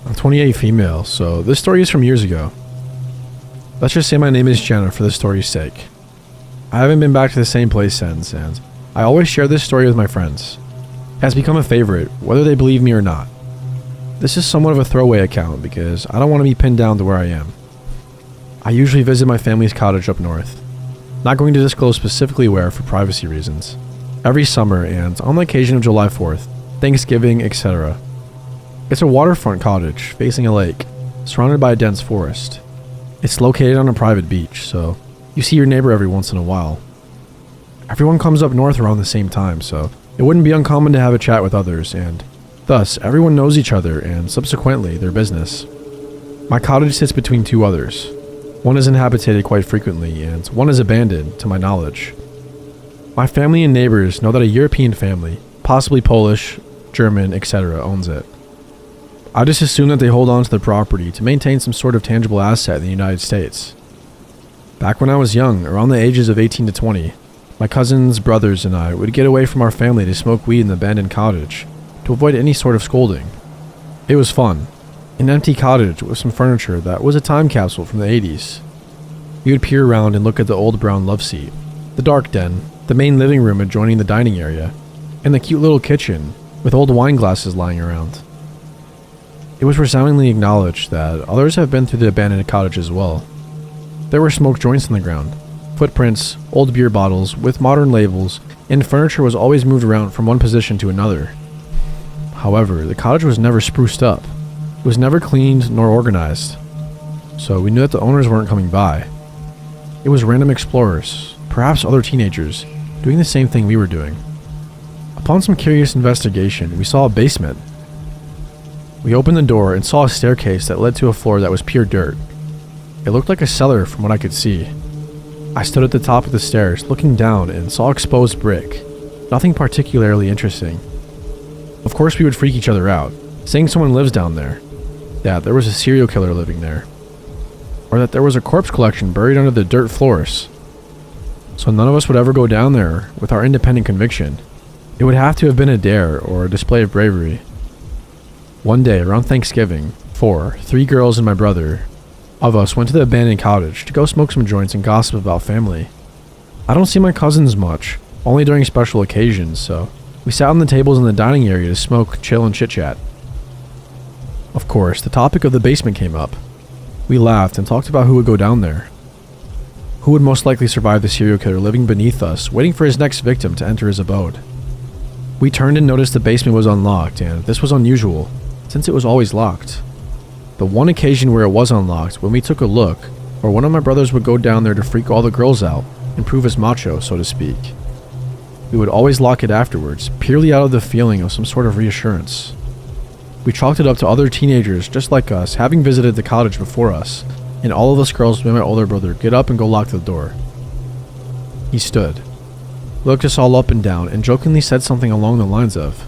I'm 28 female, so this story is from years ago. Let's just say my name is Jenna for the story's sake. I haven't been back to the same place since, and I always share this story with my friends. It has become a favorite, whether they believe me or not. This is somewhat of a throwaway account because I don't want to be pinned down to where I am. I usually visit my family's cottage up north. Not going to disclose specifically where for privacy reasons. Every summer and on the occasion of July 4th, Thanksgiving, etc. It's a waterfront cottage facing a lake, surrounded by a dense forest. It's located on a private beach, so you see your neighbor every once in a while. Everyone comes up north around the same time, so it wouldn't be uncommon to have a chat with others, and thus everyone knows each other and subsequently their business. My cottage sits between two others. One is inhabited quite frequently, and one is abandoned, to my knowledge. My family and neighbors know that a European family, possibly Polish, German, etc., owns it. I just assume that they hold on to the property to maintain some sort of tangible asset in the United States. Back when I was young, around the ages of 18 to 20, my cousins, brothers, and I would get away from our family to smoke weed in the abandoned cottage to avoid any sort of scolding. It was fun. An empty cottage with some furniture that was a time capsule from the 80s. We would peer around and look at the old brown love seat, the dark den, the main living room adjoining the dining area, and the cute little kitchen with old wine glasses lying around. It was resoundingly acknowledged that others have been through the abandoned cottage as well. There were smoke joints on the ground, footprints, old beer bottles with modern labels, and furniture was always moved around from one position to another. However, the cottage was never spruced up. It was never cleaned nor organized, so we knew that the owners weren't coming by. It was random explorers, perhaps other teenagers, doing the same thing we were doing. Upon some curious investigation, we saw a basement. We opened the door and saw a staircase that led to a floor that was pure dirt. It looked like a cellar from what I could see. I stood at the top of the stairs, looking down, and saw exposed brick. Nothing particularly interesting. Of course we would freak each other out, saying someone lives down there, that there was a serial killer living there, or that there was a corpse collection buried under the dirt floors. So none of us would ever go down there with our independent conviction. It would have to have been a dare or a display of bravery. One day around Thanksgiving, three girls and my brother of us went to the abandoned cottage to go smoke some joints and gossip about family. I don't see my cousins much, only during special occasions, so we sat on the tables in the dining area to smoke, chill, and chit-chat. Of course, the topic of the basement came up. We laughed and talked about who would go down there. Who would most likely survive the serial killer living beneath us, waiting for his next victim to enter his abode. We turned and noticed the basement was unlocked, and this was unusual, since it was always locked. The one occasion where it was unlocked, when we took a look, or one of my brothers would go down there to freak all the girls out, and prove his macho, so to speak. We would always lock it afterwards, purely out of the feeling of some sort of reassurance. We chalked it up to other teenagers just like us having visited the cottage before us, and all of us girls made my older brother get up and go lock the door. He stood, looked us all up and down, and jokingly said something along the lines of,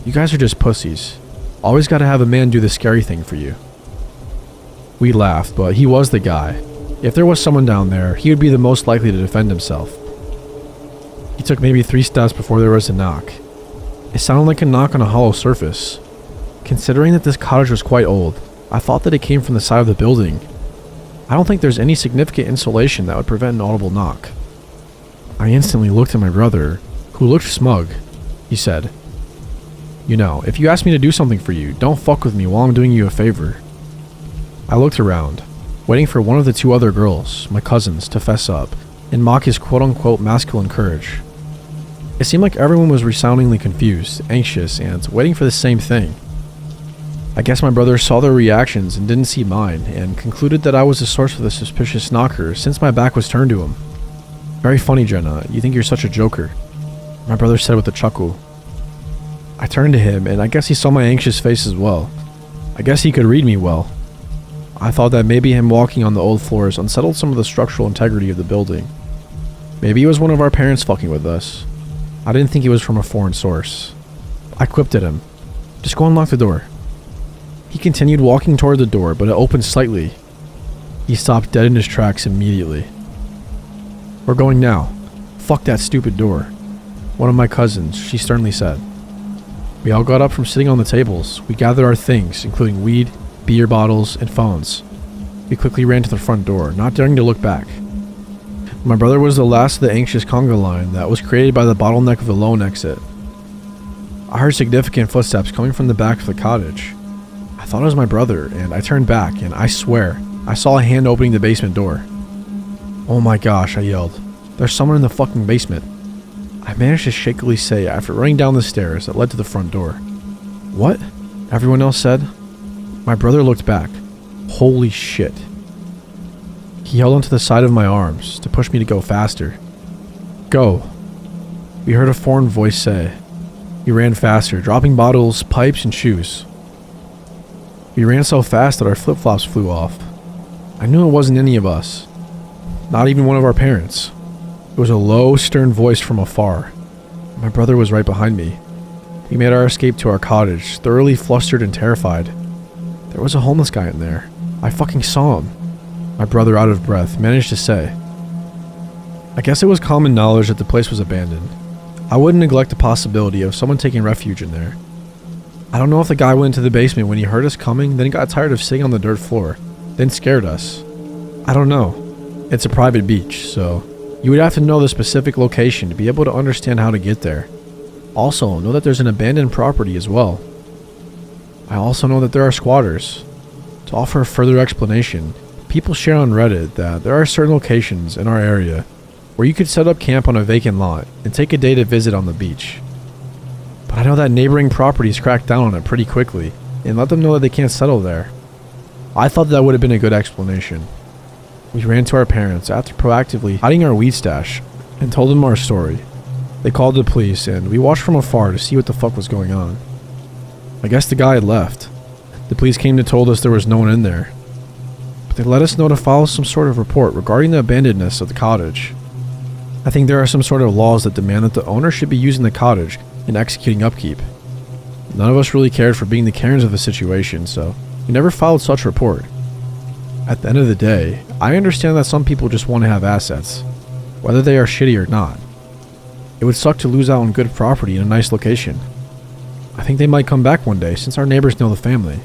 "You guys are just pussies. Always gotta have a man do the scary thing for you." We laughed, but he was the guy. If there was someone down there, he would be the most likely to defend himself. He took maybe 3 steps before there was a knock. It sounded like a knock on a hollow surface. Considering that this cottage was quite old, I thought that it came from the side of the building. I don't think there's any significant insulation that would prevent an audible knock. I instantly looked at my brother, who looked smug. He said, "You know, if you ask me to do something for you, don't fuck with me while I'm doing you a favor." I looked around, waiting for one of the 2 other girls, my cousins, to fess up and mock his quote-unquote masculine courage. It seemed like everyone was resoundingly confused, anxious, and waiting for the same thing. I guess my brother saw their reactions and didn't see mine, and concluded that I was the source of the suspicious knocker since my back was turned to him. "Very funny, Jenna. You think you're such a joker," my brother said with a chuckle. I turned to him, and I guess he saw my anxious face as well. I guess he could read me well. I thought that maybe him walking on the old floors unsettled some of the structural integrity of the building. Maybe it was one of our parents fucking with us. I didn't think it was from a foreign source. I quipped at him, "Just go unlock the door." He continued walking toward the door, but it opened slightly. He stopped dead in his tracks immediately. "We're going now. Fuck that stupid door," one of my cousins, she sternly said. We all got up from sitting on the tables. We gathered our things, including weed, beer bottles, and phones. We quickly ran to the front door, not daring to look back. My brother was the last of the anxious conga line that was created by the bottleneck of the lone exit. I heard significant footsteps coming from the back of the cottage. I thought it was my brother, and I turned back, and I swear, I saw a hand opening the basement door. "Oh my gosh," I yelled. "There's someone in the fucking basement." I managed to shakily say after running down the stairs that led to the front door. "What?" everyone else said. My brother looked back. Holy shit. He held onto the side of my arms to push me to go faster. "Go," we heard a foreign voice say. We ran faster, dropping bottles, pipes, and shoes. We ran so fast that our flip-flops flew off. I knew it wasn't any of us. Not even one of our parents. It was a low, stern voice from afar. My brother was right behind me. We made our escape to our cottage, thoroughly flustered and terrified. There was a homeless guy in there. I fucking saw him. My brother, out of breath, managed to say. I guess it was common knowledge that the place was abandoned. I wouldn't neglect the possibility of someone taking refuge in there. I don't know if the guy went into the basement when he heard us coming, then got tired of sitting on the dirt floor, then scared us. I don't know. It's a private beach, so you would have to know the specific location to be able to understand how to get there. Also, know that there's an abandoned property as well. I also know that there are squatters. To offer a further explanation, people share on Reddit that there are certain locations in our area where you could set up camp on a vacant lot and take a day to visit on the beach. But I know that neighboring properties crack down on it pretty quickly and let them know that they can't settle there. I thought that would have been a good explanation. We ran to our parents after proactively hiding our weed stash and told them our story. They called the police and we watched from afar to see what the fuck was going on. I guess the guy had left. The police came and told us there was no one in there. But they let us know to file some sort of report regarding the abandonedness of the cottage. I think there are some sort of laws that demand that the owner should be using the cottage and executing upkeep. None of us really cared for being the Karens of the situation, so we never filed such report. At the end of the day, I understand that some people just want to have assets, whether they are shitty or not. It would suck to lose out on good property in a nice location. I think they might come back one day since our neighbors know the family.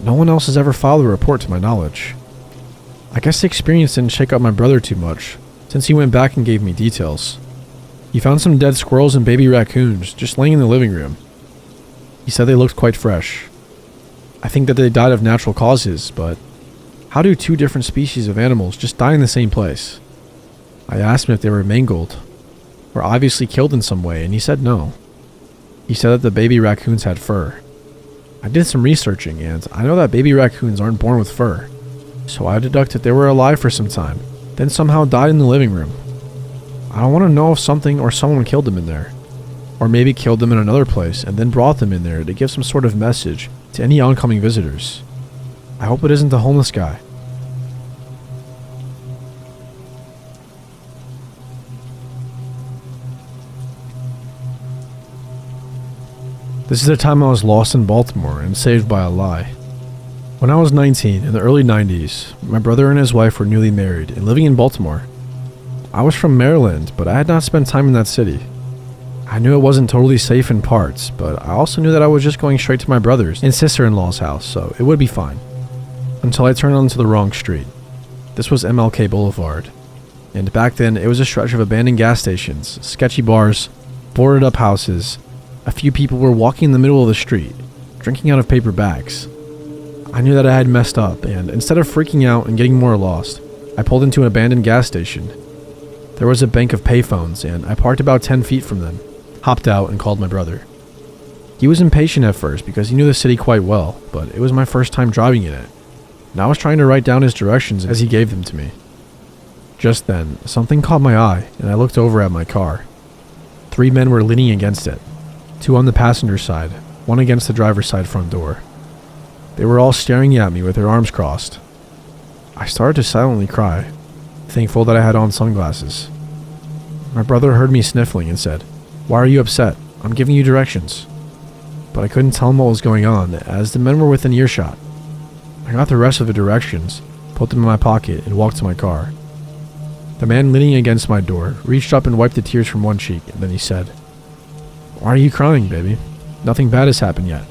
No one else has ever filed a report to my knowledge. I guess the experience didn't shake up my brother too much, since he went back and gave me details. He found some dead squirrels and baby raccoons just laying in the living room. He said they looked quite fresh. I think that they died of natural causes, but how do two different species of animals just die in the same place? I asked him if they were mangled, or obviously killed in some way, and he said no. He said that the baby raccoons had fur. I did some researching, and I know that baby raccoons aren't born with fur, so I deducted they were alive for some time, then somehow died in the living room. I don't want to know if something or someone killed them in there, or maybe killed them in another place and then brought them in there to give some sort of message to any oncoming visitors. I hope it isn't the homeless guy. This is the time I was lost in Baltimore and saved by a lie. When I was 19, in the early 90s, my brother and his wife were newly married and living in Baltimore. I was from Maryland, but I had not spent time in that city. I knew it wasn't totally safe in parts, but I also knew that I was just going straight to my brother's and sister-in-law's house, so it would be fine. Until I turned onto the wrong street. This was MLK Boulevard, and back then it was a stretch of abandoned gas stations, sketchy bars, boarded up houses. A few people were walking in the middle of the street, drinking out of paper bags. I knew that I had messed up, and instead of freaking out and getting more lost, I pulled into an abandoned gas station. There was a bank of payphones, and I parked about 10 feet from them, hopped out, and called my brother. He was impatient at first because he knew the city quite well, but it was my first time driving in it, and I was trying to write down his directions as he gave them to me. Just then, something caught my eye, and I looked over at my car. 3 men were leaning against it, 2 on the passenger side, 1 against the driver's side front door. They were all staring at me with their arms crossed. I started to silently cry, thankful that I had on sunglasses. My brother heard me sniffling and said, "Why are you upset? I'm giving you directions." But I couldn't tell him what was going on, as the men were within earshot. I got the rest of the directions, put them in my pocket, and walked to my car. The man leaning against my door reached up and wiped the tears from one cheek, and then he said, "Why are you crying, baby? Nothing bad has happened yet."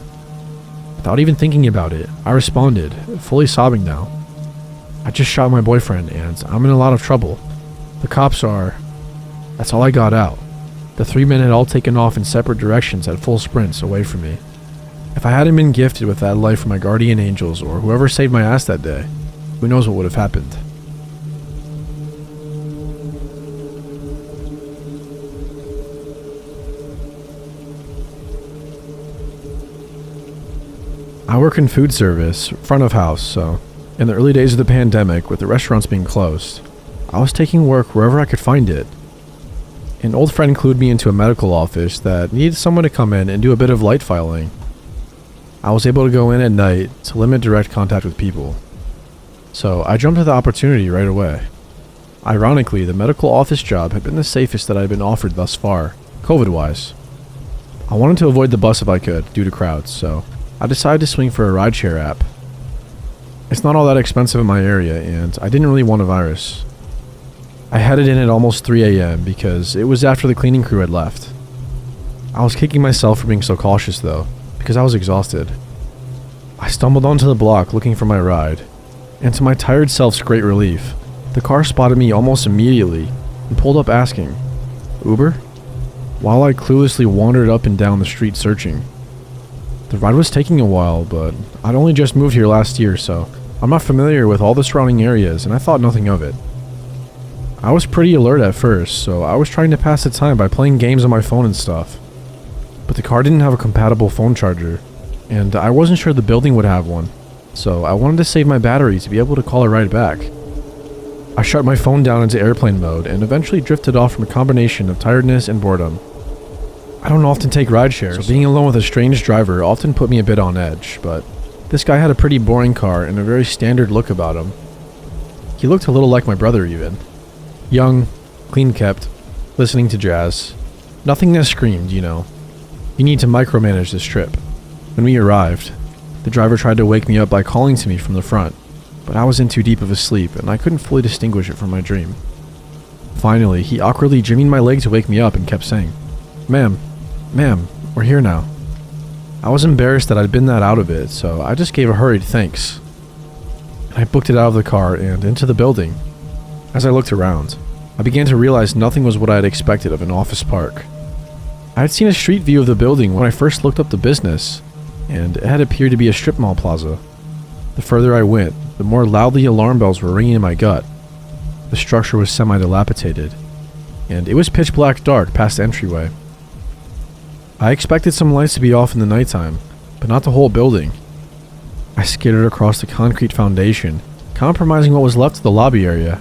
Without even thinking about it, I responded, fully sobbing now. I just shot my boyfriend and I'm in a lot of trouble. The cops are... That's all I got out. The 3 men had all taken off in separate directions at full sprints away from me. If I hadn't been gifted with that life from my guardian angels or whoever saved my ass that day, who knows what would have happened. I work in food service, front of house, so in the early days of the pandemic, with the restaurants being closed, I was taking work wherever I could find it. An old friend clued me into a medical office that needed someone to come in and do a bit of light filing. I was able to go in at night to limit direct contact with people. So I jumped at the opportunity right away. Ironically, the medical office job had been the safest that I had been offered thus far, COVID-wise. I wanted to avoid the bus if I could, due to crowds, so I decided to swing for a rideshare app. It's not all that expensive in my area, and I didn't really want a virus. I headed in at almost 3 a.m. because it was after the cleaning crew had left. I was kicking myself for being so cautious though, because I was exhausted. I stumbled onto the block looking for my ride, and to my tired self's great relief, the car spotted me almost immediately and pulled up asking, "Uber?" While I cluelessly wandered up and down the street searching. The ride was taking a while, but I'd only just moved here last year, so I'm not familiar with all the surrounding areas, and I thought nothing of it. I was pretty alert at first, so I was trying to pass the time by playing games on my phone and stuff. But the car didn't have a compatible phone charger, and I wasn't sure the building would have one, so I wanted to save my battery to be able to call a ride back. I shut my phone down into airplane mode and eventually drifted off from a combination of tiredness and boredom. I don't often take rideshares, so being alone with a strange driver often put me a bit on edge, but this guy had a pretty boring car and a very standard look about him. He looked a little like my brother even. Young, clean-kept, listening to jazz. Nothing that screamed, you know. You need to micromanage this trip. When we arrived, the driver tried to wake me up by calling to me from the front, but I was in too deep of a sleep and I couldn't fully distinguish it from my dream. Finally, he awkwardly jimmied my leg to wake me up and kept saying, Ma'am, we're here now." I was embarrassed that I'd been that out of it, so I just gave a hurried thanks. I booked it out of the car and into the building. As I looked around, I began to realize nothing was what I had expected of an office park. I had seen a street view of the building when I first looked up the business, and it had appeared to be a strip mall plaza. The further I went, the more loudly alarm bells were ringing in my gut. The structure was semi-dilapidated, and it was pitch black dark past the entryway. I expected some lights to be off in the nighttime, but not the whole building. I skittered across the concrete foundation, compromising what was left of the lobby area.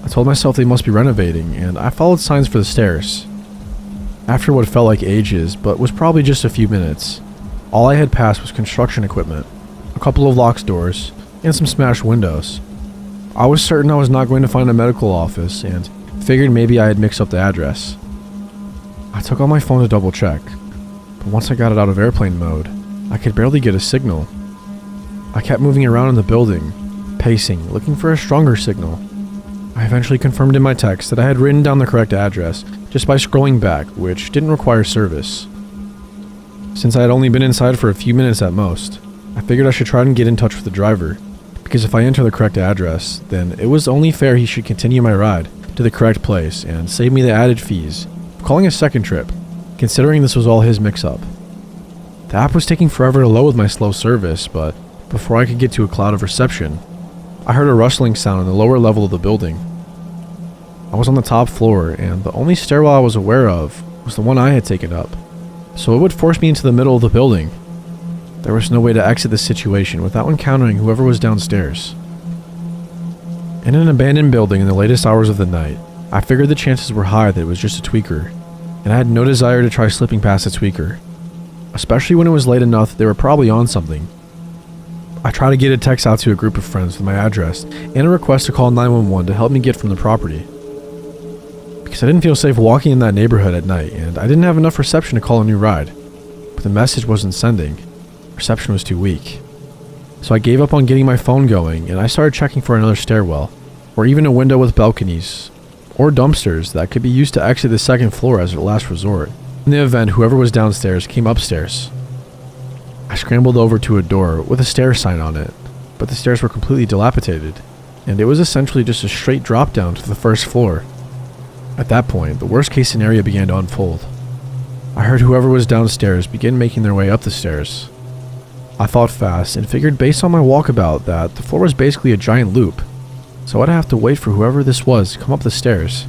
I told myself they must be renovating, and I followed signs for the stairs. After what felt like ages, but was probably just a few minutes, all I had passed was construction equipment, a couple of locked doors, and some smashed windows. I was certain I was not going to find a medical office, and figured maybe I had mixed up the address. I took out my phone to double check, but once I got it out of airplane mode, I could barely get a signal. I kept moving around in the building, pacing, looking for a stronger signal. I eventually confirmed in my text that I had written down the correct address just by scrolling back, which didn't require service. Since I had only been inside for a few minutes at most, I figured I should try and get in touch with the driver, because if I enter the correct address, then it was only fair he should continue my ride to the correct place and save me the added fees of calling a second trip, considering this was all his mix-up. The app was taking forever to load with my slow service, but before I could get to a cloud of reception, I heard a rustling sound in the lower level of the building. I was on the top floor, and the only stairwell I was aware of was the one I had taken up, so it would force me into the middle of the building. There was no way to exit the situation without encountering whoever was downstairs. In an abandoned building in the latest hours of the night, I figured the chances were high that it was just a tweaker, and I had no desire to try slipping past a tweaker, especially when it was late enough that they were probably on something. I tried to get a text out to a group of friends with my address and a request to call 911 to help me get from the property, because I didn't feel safe walking in that neighborhood at night, and I didn't have enough reception to call a new ride. But the message wasn't sending. Reception was too weak. So I gave up on getting my phone going, and I started checking for another stairwell, or even a window with balconies, or dumpsters that could be used to exit the second floor as a last resort, in the event whoever was downstairs came upstairs. I scrambled over to a door with a stair sign on it, but the stairs were completely dilapidated, and it was essentially just a straight drop down to the first floor. At that point, the worst case scenario began to unfold. I heard whoever was downstairs begin making their way up the stairs. I thought fast and figured based on my walkabout that the floor was basically a giant loop, so I'd have to wait for whoever this was to come up the stairs,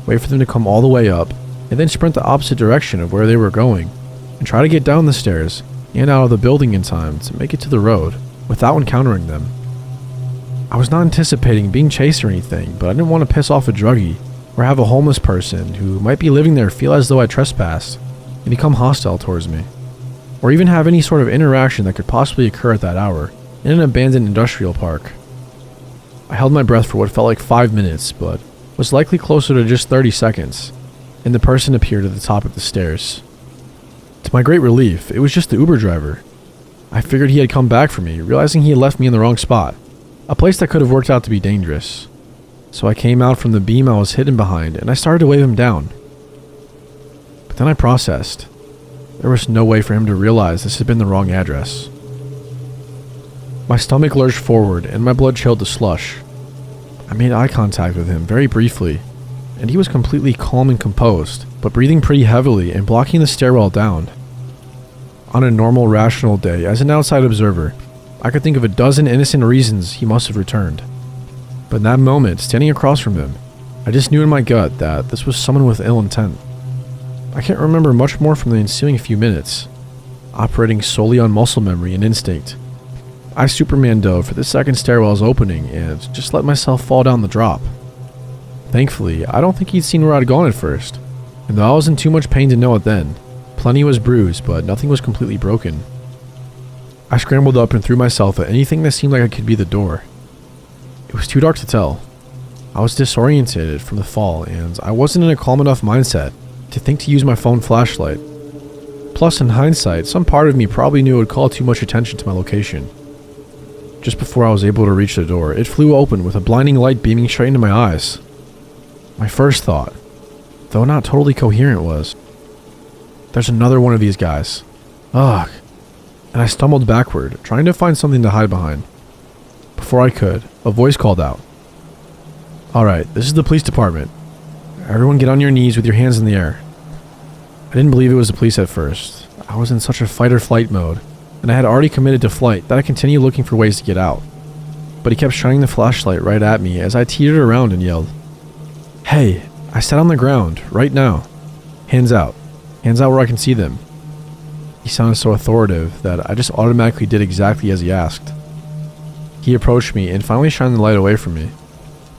wait for them to come all the way up, and then sprint the opposite direction of where they were going, and try to get down the stairs and out of the building in time to make it to the road without encountering them. I was not anticipating being chased or anything, but I didn't want to piss off a druggie or have a homeless person who might be living there feel as though I trespassed and become hostile towards me, or even have any sort of interaction that could possibly occur at that hour in an abandoned industrial park. I held my breath for what felt like 5 minutes, but was likely closer to just 30 seconds, and the person appeared at the top of the stairs. To my great relief, it was just the Uber driver. I figured he had come back for me, realizing he had left me in the wrong spot, a place that could have worked out to be dangerous. So I came out from the beam I was hidden behind, and I started to wave him down. But then I processed. There was no way for him to realize this had been the wrong address. My stomach lurched forward, and my blood chilled to slush. I made eye contact with him very briefly, and he was completely calm and composed, but breathing pretty heavily and blocking the stairwell down. On a normal, rational day, as an outside observer, I could think of a dozen innocent reasons he must have returned. But in that moment, standing across from him, I just knew in my gut that this was someone with ill intent. I can't remember much more from the ensuing few minutes, operating solely on muscle memory and instinct. I Superman dove for the second stairwell's opening and just let myself fall down the drop. Thankfully, I don't think he'd seen where I'd gone at first, and though I was in too much pain to know it then, plenty was bruised, but nothing was completely broken. I scrambled up and threw myself at anything that seemed like it could be the door. It was too dark to tell. I was disorientated from the fall, and I wasn't in a calm enough mindset to think to use my phone flashlight. Plus, in hindsight, some part of me probably knew it would call too much attention to my location. Just before I was able to reach the door, it flew open with a blinding light beaming straight into my eyes. My first thought, though not totally coherent, was, there's another one of these guys. Ugh. And I stumbled backward, trying to find something to hide behind. Before I could, a voice called out. Alright, this is the police department. Everyone get on your knees with your hands in the air. I didn't believe it was the police at first. I was in such a fight or flight mode, and I had already committed to flight that I continued looking for ways to get out. But he kept shining the flashlight right at me as I teetered around and yelled, Hey, I sat on the ground, right now. Hands out. Hands out where I can see them. He sounded so authoritative that I just automatically did exactly as he asked. He approached me and finally shined the light away from me.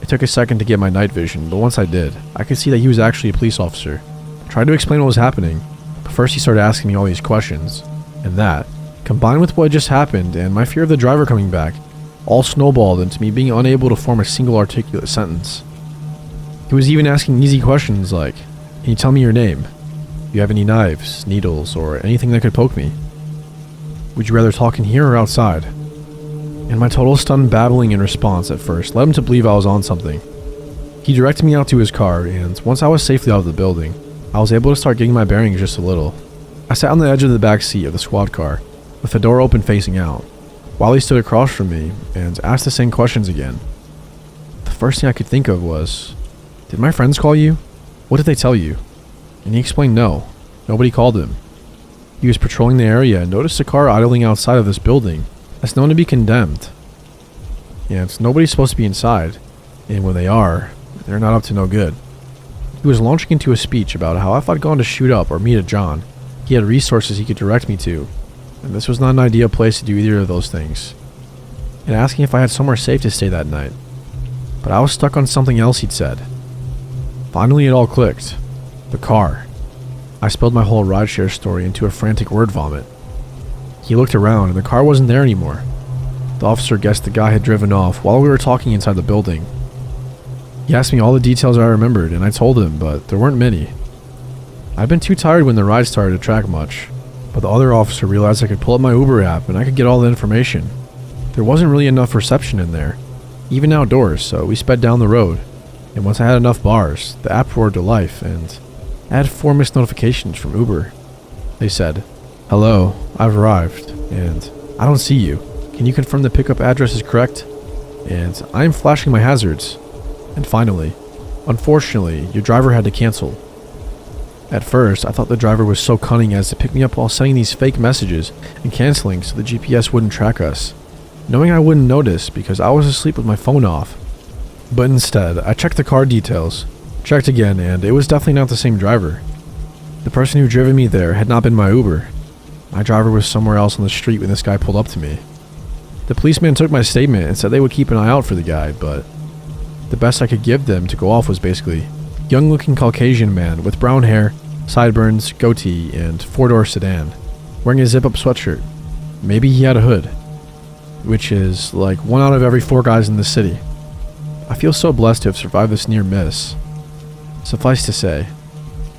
It took a second to get my night vision, but once I did, I could see that he was actually a police officer. I tried to explain what was happening, but first he started asking me all these questions, and that, combined with what had just happened and my fear of the driver coming back, all snowballed into me being unable to form a single articulate sentence. He was even asking easy questions like, Can you tell me your name? Do you have any knives, needles, or anything that could poke me? Would you rather talk in here or outside? And my total stunned babbling in response at first led him to believe I was on something. He directed me out to his car, and once I was safely out of the building, I was able to start getting my bearings just a little. I sat on the edge of the back seat of the squad car, with the door open facing out, while he stood across from me and asked the same questions again. The first thing I could think of was, Did my friends call you? What did they tell you? And he explained no, nobody called him. He was patrolling the area and noticed a car idling outside of this building that's known to be condemned. And nobody's supposed to be inside, and when they are, they're not up to no good. He was launching into a speech about how if I'd gone to shoot up or meet a John, he had resources he could direct me to, and this was not an ideal place to do either of those things, and asking if I had somewhere safe to stay that night. But I was stuck on something else he'd said. Finally it all clicked. The car. I spilled my whole rideshare story into a frantic word vomit. He looked around and the car wasn't there anymore. The officer guessed the guy had driven off while we were talking inside the building. He asked me all the details I remembered and I told him, but there weren't many. I'd been too tired when the ride started to track much, but the other officer realized I could pull up my Uber app and I could get all the information. There wasn't really enough reception in there, even outdoors, so we sped down the road, and once I had enough bars, the app roared to life, and I had 4 missed notifications from Uber. They said, "Hello, I've arrived. And I don't see you. Can you confirm the pickup address is correct? And I'm flashing my hazards. And finally, unfortunately, your driver had to cancel. At first, I thought the driver was so cunning as to pick me up while sending these fake messages and canceling so the GPS wouldn't track us, knowing I wouldn't notice because I was asleep with my phone off. But instead, I checked the car details, checked again, and it was definitely not the same driver. The person who driven me there had not been my Uber. My driver was somewhere else on the street when this guy pulled up to me. The policeman took my statement and said they would keep an eye out for the guy, but the best I could give them to go off was basically young-looking Caucasian man with brown hair, sideburns, goatee, and four-door sedan, wearing a zip-up sweatshirt. Maybe he had a hood, which is like 1 out of every 4 guys in this city. I feel so blessed to have survived this near miss. Suffice to say,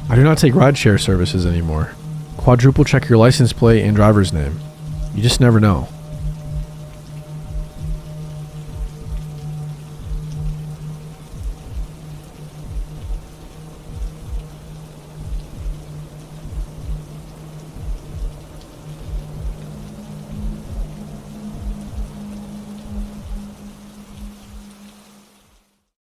I do not take rideshare services anymore. Quadruple check your license plate and driver's name. You just never know.